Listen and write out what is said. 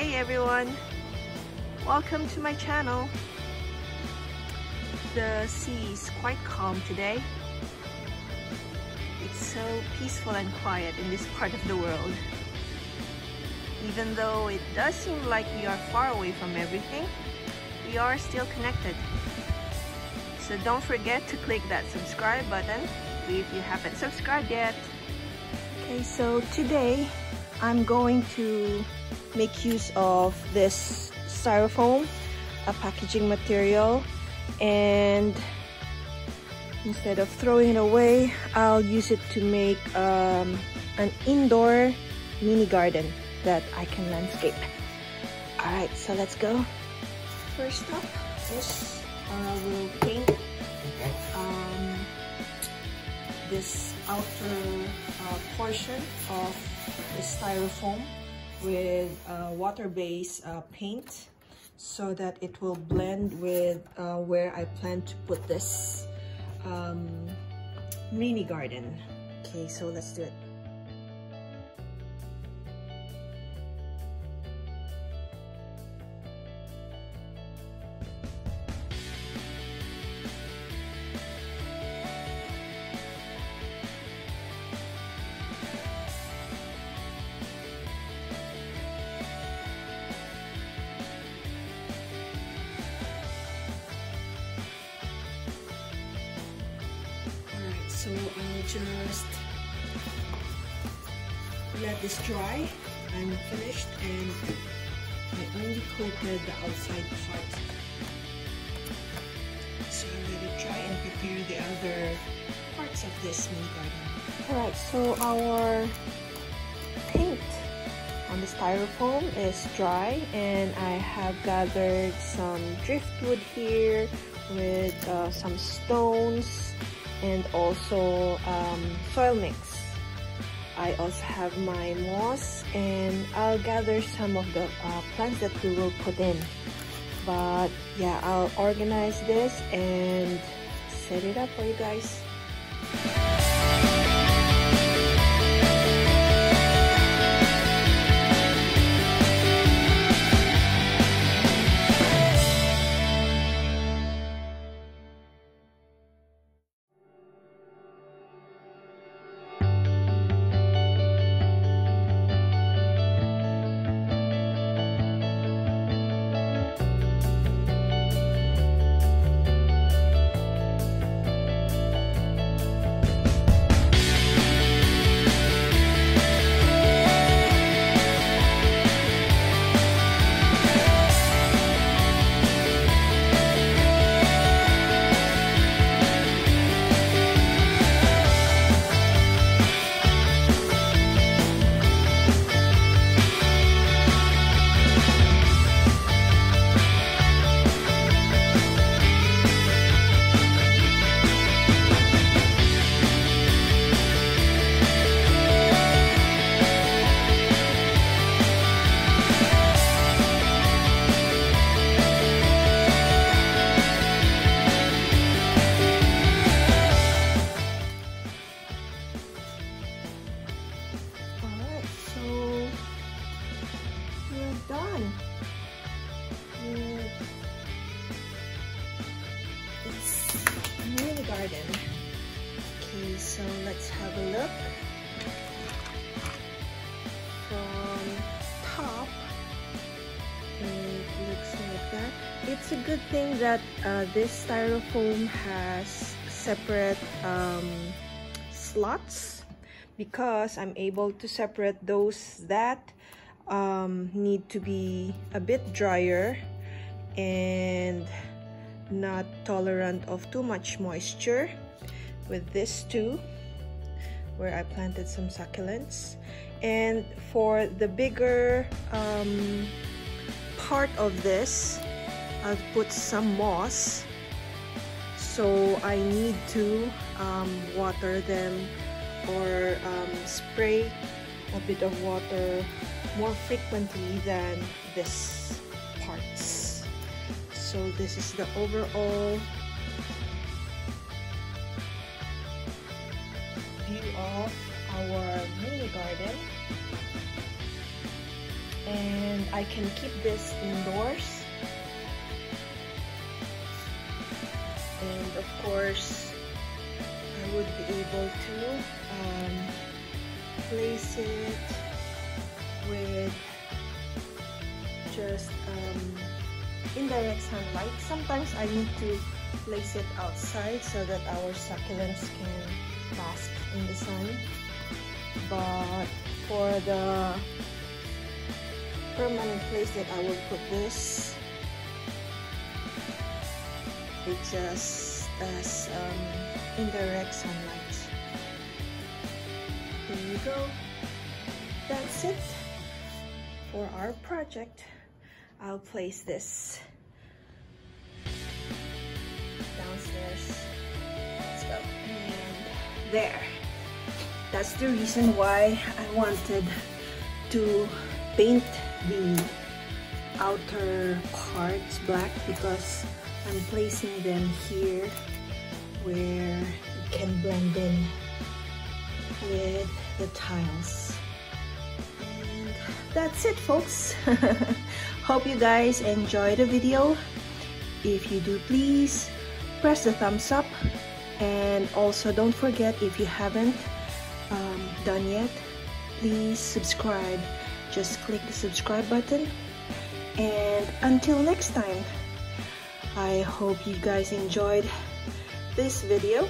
day everyone, welcome to my channel. The sea is quite calm today. It's so peaceful and quiet in this part of the world. Even though it does seem like we are far away from everything, we are still connected. So don't forget to click that subscribe button if you haven't subscribed yet. Okay, so today I'm going to make use of this styrofoam, a packaging material, and instead of throwing it away, I'll use it to make an indoor mini garden that I can landscape. Alright, so let's go. First up is we'll paint this outer portion of the styrofoam with water-based paint so that it will blend with where I plan to put this mini garden. Okay, so let's do it. So I'll just let this dry. I'm finished and I only coated the outside part. So I'll let it dry and prepare the other parts of this mini garden. Alright, so our paint on the styrofoam is dry and I have gathered some driftwood here with some stones and also soil mix. I also have my moss and I'll gather some of the plants that we will put in. But yeah, I'll organize this and set it up for you guys. Done with this mini garden. Okay, so let's have a look. From top, it looks like that. It's a good thing that this styrofoam has separate slots, because I'm able to separate those that need to be a bit drier and not tolerant of too much moisture, with this too, where I planted some succulents. And for the bigger part of this, I'll put some moss, so I need to water them or spray a bit of water more frequently than this parts. So this is the overall view of our mini garden. And I I can keep this indoors. And of course, I would be able to place it with just indirect sunlight. Sometimes I need to place it outside so that our succulents can bask in the sun. But for the permanent place that I will put this, it just as indirect sunlight. Here you go. That's it for our project. I'll place this downstairs. Let's go. And there. That's the reason why I wanted to paint the outer parts black, because I'm placing them here where it can blend in with the tiles. And that's it, folks. Hope you guys enjoy the video. If you do, please press the thumbs up, and also don't forget, if you haven't done yet, please subscribe. Just click the subscribe button. And until next time, I hope you guys enjoyed this video.